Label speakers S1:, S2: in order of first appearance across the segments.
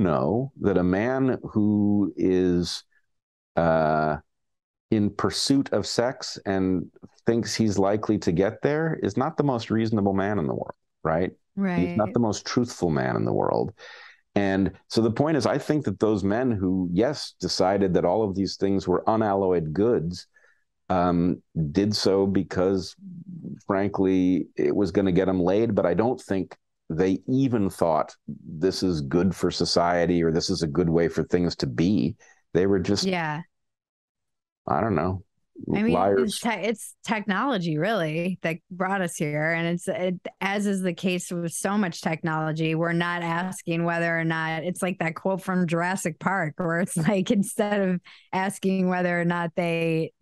S1: know that a man who is in pursuit of sex and thinks he's likely to get there is not the most reasonable man in the world, right? He's not
S2: Right.
S1: the most truthful man in the world. And so the point is, I think that those men who, yes, decided that all of these things were unalloyed goods, did so because, frankly, it was going to get them laid. But I don't think they even thought this is good for society or this is a good way for things to be. They were just,
S2: Yeah.
S1: I don't know,
S2: I mean,
S1: liars.
S2: it's technology really that brought us here, and as is the case with so much technology. We're not asking whether or not it's like that quote from Jurassic Park, where it's like instead of asking whether or not they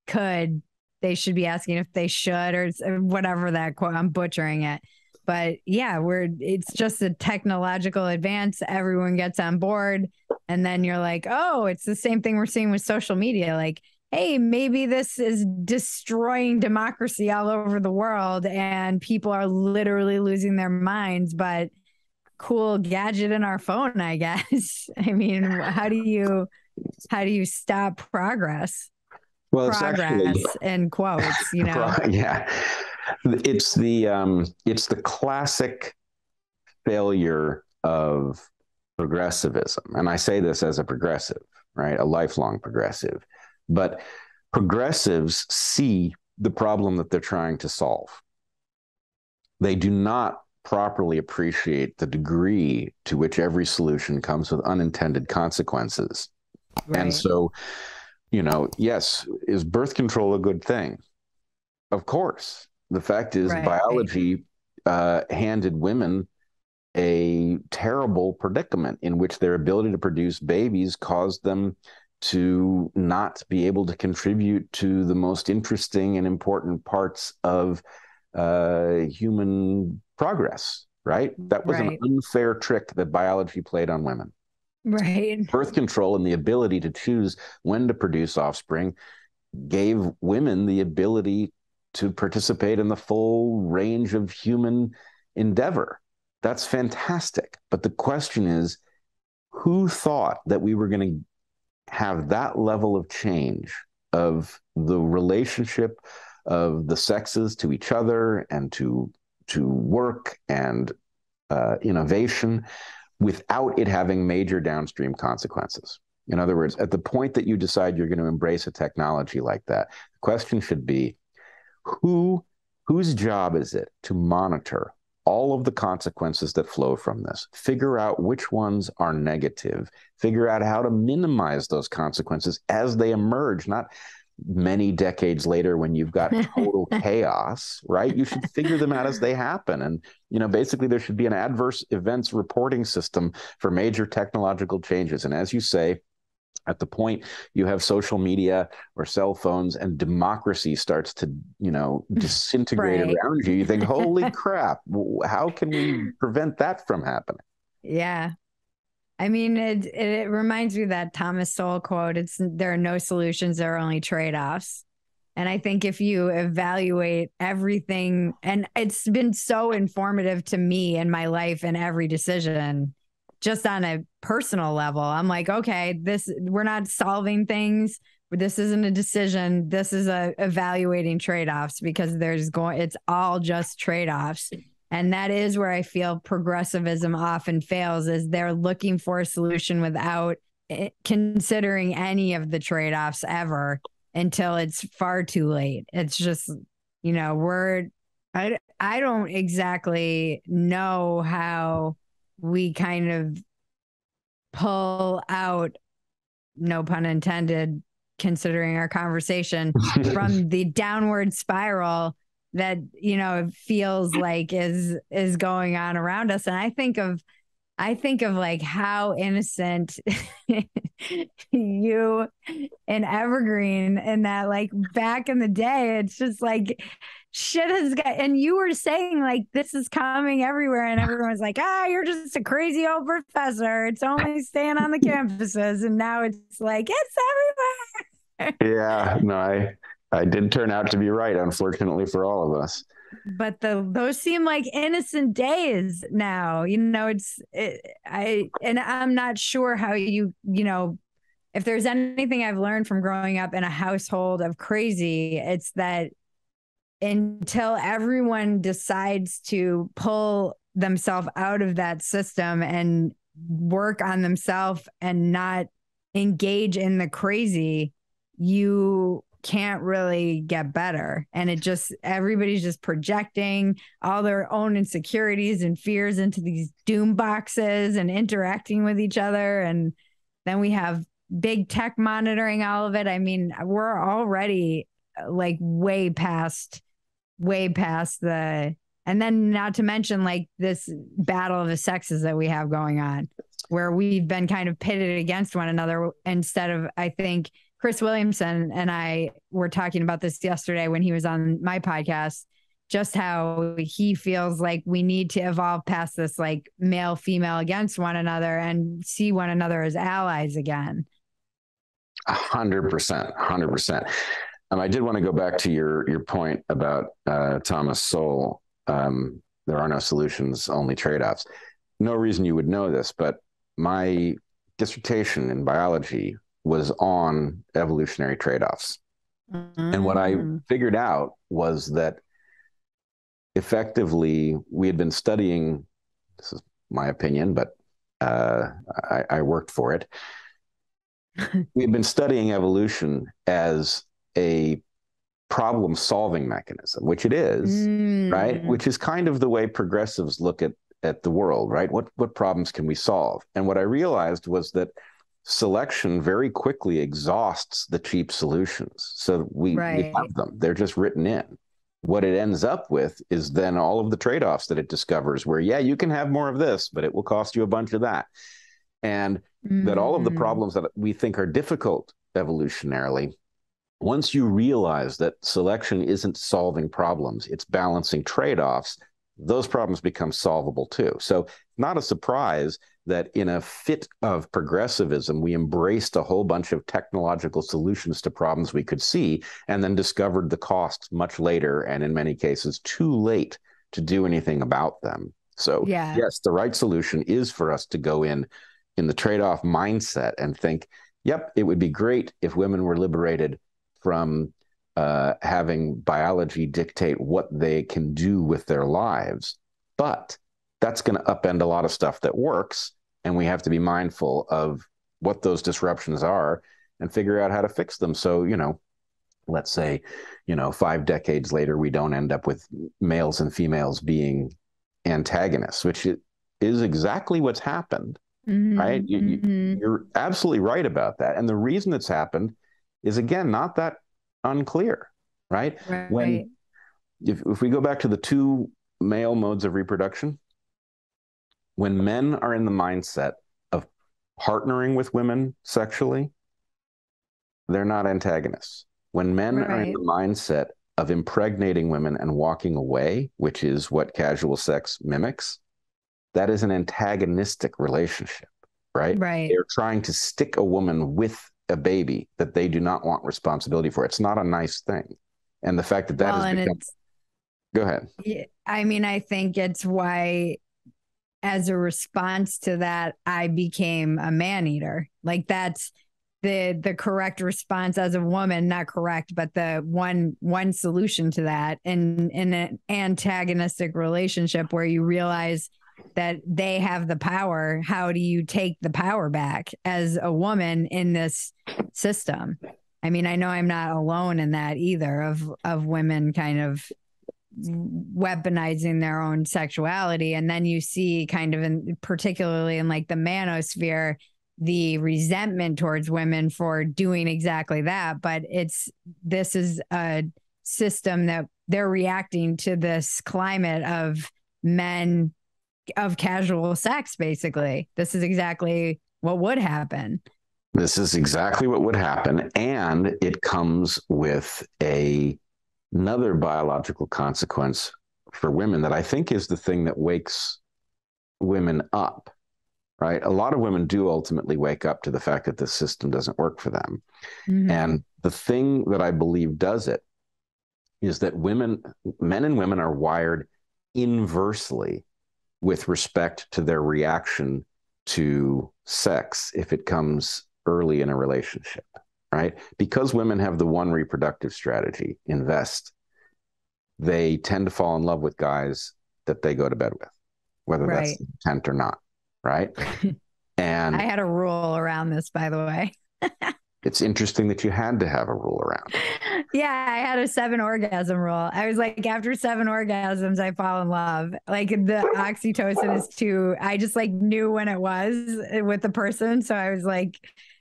S2: could, they should be asking if they should or whatever that quote. I'm butchering it, but yeah, it's just a technological advance. Everyone gets on board, and then you're like, oh, it's the same thing we're seeing with social media, like, hey, maybe this is destroying democracy all over the world and people are literally losing their minds, but cool gadget in our phone, I guess. I mean, how do you stop progress?
S1: Well, it's actually,
S2: Progress in quotes,
S1: yeah, it's the classic failure of progressivism. And I say this as a progressive, right? A lifelong progressive. But progressives see the problem that they're trying to solve. They do not properly appreciate the degree to which every solution comes with unintended consequences. And
S2: Right.
S1: so, yes, is birth control a good thing? Of course. The fact is,
S2: Right.
S1: biology handed women a terrible predicament in which their ability to produce babies caused them to not be able to contribute to the most interesting and important parts of human progress, right? That was an
S2: Right.
S1: unfair trick that biology played on women.
S2: Right.
S1: Birth control and the ability to choose when to produce offspring gave women the ability to participate in the full range of human endeavor. That's fantastic. But the question is, who thought that we were going to have that level of change of the relationship of the sexes to each other and to work and innovation without it having major downstream consequences? In other words, at the point that you decide you're going to embrace a technology like that, the question should be who whose job is it to monitor all of the consequences that flow from this, figure out which ones are negative, figure out how to minimize those consequences as they emerge, not many decades later when you've got total chaos, right? You should figure them out as they happen. And, basically there should be an adverse events reporting system for major technological changes. And as you say, at the point you have social media or cell phones and democracy starts to, disintegrate
S2: Right.
S1: around you, you think, holy crap, how can we prevent that from happening?
S2: Yeah. I mean, it reminds me of that Thomas Sowell quote. There are no solutions, there are only trade-offs. And I think if you evaluate everything, and it's been so informative to me in my life and every decision, just on a personal level, I'm like, okay, we're not solving things. This isn't a decision. This is a evaluating trade-offs because it's all just trade-offs. And that is where I feel progressivism often fails, is they're looking for a solution without considering any of the trade-offs ever until it's far too late. It's just, I don't exactly know how we kind of pull out, no pun intended, considering our conversation, from the downward spiral that, it feels like is going on around us. And I think of like how innocent you and Evergreen, and that like back in the day, it's just like shit has got, and you were saying like this is coming everywhere, and everyone's like, you're just a crazy old professor. It's only staying on the campuses, and now it's like it's everywhere.
S1: Yeah, no, I did turn out to be right, unfortunately for all of us.
S2: But those seem like innocent days now. I'm not sure how if there's anything I've learned from growing up in a household of crazy, it's that until everyone decides to pull themselves out of that system and work on themselves and not engage in the crazy, you can't really get better. And everybody's just projecting all their own insecurities and fears into these doom boxes and interacting with each other. And then we have big tech monitoring all of it. I mean, we're already like way past and then not to mention like this battle of the sexes that we have going on, where we've been kind of pitted against one another instead of, I think Chris Williamson and I were talking about this yesterday when he was on my podcast, just how he feels like we need to evolve past this like male, female against one another and see one another as allies again.
S1: 100%. I did want to go back to your point about Thomas Sowell. There are no solutions, only trade-offs. No reason you would know this, but my dissertation in biology was on evolutionary trade-offs. And what I figured out was that effectively we had been studying, this is my opinion, but I worked for it. We had been studying evolution as a problem-solving mechanism, which it is, right? Which is kind of the way progressives look at the world, right? What problems can we solve? And what I realized was that selection very quickly exhausts the cheap solutions. So we have them. They're just written in. What it ends up with is then all of the trade-offs that it discovers where, yeah, you can have more of this, but it will cost you a bunch of that. And that all of the problems that we think are difficult evolutionarily, once you realize that selection isn't solving problems, it's balancing trade-offs, those problems become solvable too. So not a surprise that in a fit of progressivism, we embraced a whole bunch of technological solutions to problems we could see, and then discovered the costs much later, and in many cases, too late to do anything about them. So yes, the right solution is for us to go in the trade-off mindset and think, yep, it would be great if women were liberated from having biology dictate what they can do with their lives. But that's going to upend a lot of stuff that works. And we have to be mindful of what those disruptions are and figure out how to fix them. So, let's say, 5 decades later, we don't end up with males and females being antagonists, which is exactly what's happened, right? You're absolutely right about that. And the reason it's happened is, again, not that unclear, right? If we go back to the 2 male modes of reproduction, when men are in the mindset of partnering with women sexually, they're not antagonists. When men are in the mindset of impregnating women and walking away, which is what casual sex mimics, that is an antagonistic relationship, right? They're trying to stick a woman with a baby that they do not want responsibility for. It's not a nice thing. And the fact that has become... Go ahead.
S2: I mean, I think it's why, as a response to that, I became a man-eater. Like, that's the correct response as a woman, not correct, but the one solution to that in an antagonistic relationship where you realize that they have the power. How do you take the power back as a woman in this system? I mean, I know I'm not alone in that either, of women kind of weaponizing their own sexuality. And then you see kind of particularly in like the manosphere, the resentment towards women for doing exactly that. But this is a system that they're reacting to, this climate of men of casual sex. Basically, this is exactly what would happen.
S1: This is exactly what would happen. And it comes with another biological consequence for women that I think is the thing that wakes women up, right? A lot of women do ultimately wake up to the fact that this system doesn't work for them. And the thing that I believe does it is that men and women are wired inversely with respect to their reaction to sex if it comes early in a relationship, right? Because women have the one reproductive strategy, invest, they tend to fall in love with guys that they go to bed with, whether that's the intent or not, right? And
S2: I had a rule around this, by the way.
S1: It's interesting that you had to have a rule around it.
S2: Yeah, I had a 7 orgasm rule. I was like, after 7 orgasms, I fall in love. Like the oxytocin is too, I just like knew when it was with the person. So I was like,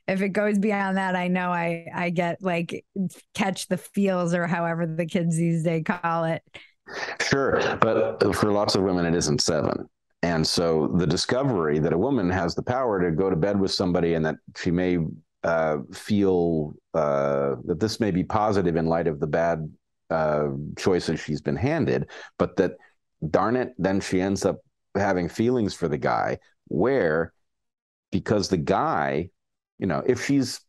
S2: if it goes beyond that, I know I get like catch the feels or however the kids these days call it.
S1: Sure. But for lots of women, it isn't 7. And so the discovery that a woman has the power to go to bed with somebody and that she may feel that this may be positive in light of the bad choices she's been handed, but that, darn it, then she ends up having feelings for the guy where, because the guy, if she's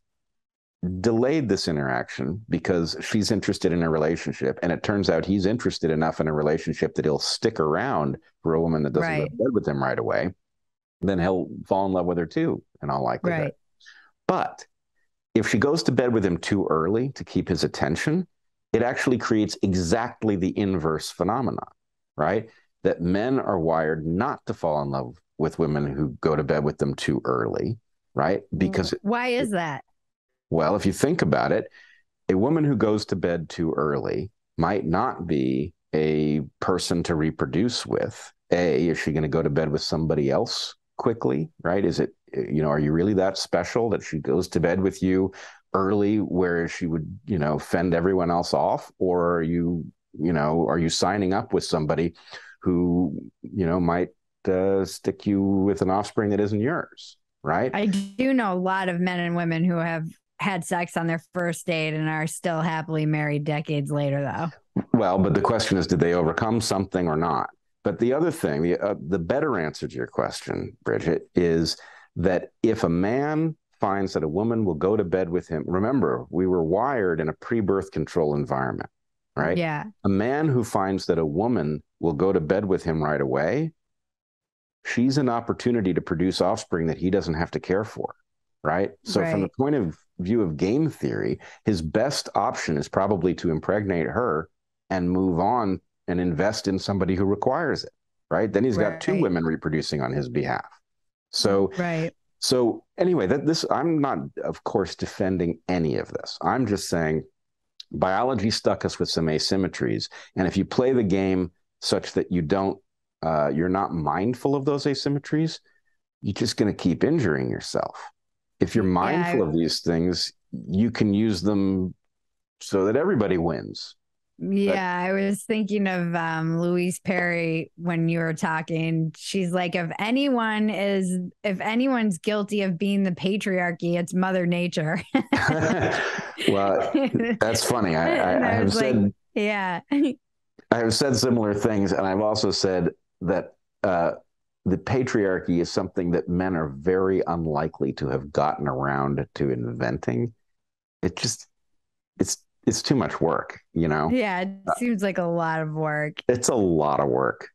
S1: delayed this interaction because she's interested in a relationship and it turns out he's interested enough in a relationship that he'll stick around for a woman that doesn't go to bed with him right away, then he'll fall in love with her too, in all likelihood.
S2: Right.
S1: But if she goes to bed with him too early to keep his attention, it actually creates exactly the inverse phenomenon, right? That men are wired not to fall in love with women who go to bed with them too early, right? Because
S2: why is that?
S1: Well, if you think about it, a woman who goes to bed too early might not be a person to reproduce with. Is she going to go to bed with somebody else quickly, right? Is it, are you really that special that she goes to bed with you early where she would, fend everyone else off? Or are you signing up with somebody who, might stick you with an offspring that isn't yours, right?
S2: I do know a lot of men and women who have had sex on their first date and are still happily married decades later, though.
S1: Well, but the question is, did they overcome something or not? But the other thing, the better answer to your question, Bridget, is that if a man finds that a woman will go to bed with him, remember, we were wired in a pre-birth control environment, right?
S2: Yeah.
S1: A man who finds that a woman will go to bed with him right away, she's an opportunity to produce offspring that he doesn't have to care for, right? So from the point of view of game theory, his best option is probably to impregnate her and move on and invest in somebody who requires it, right? Then he's got 2 women reproducing on his behalf. So, so anyway, I'm not, of course, defending any of this. I'm just saying biology stuck us with some asymmetries. And if you play the game such that you're not mindful of those asymmetries, you're just going to keep injuring yourself. If you're mindful of these things, you can use them so that everybody wins.
S2: Yeah, I was thinking of Louise Perry when you were talking. She's like, if anyone's guilty of being the patriarchy, it's Mother Nature.
S1: Well, that's funny. I have said,
S2: yeah.
S1: I have said similar things, and I've also said that the patriarchy is something that men are very unlikely to have gotten around to inventing. It's too much work,
S2: Yeah, it seems like a lot of work.
S1: It's a lot of work.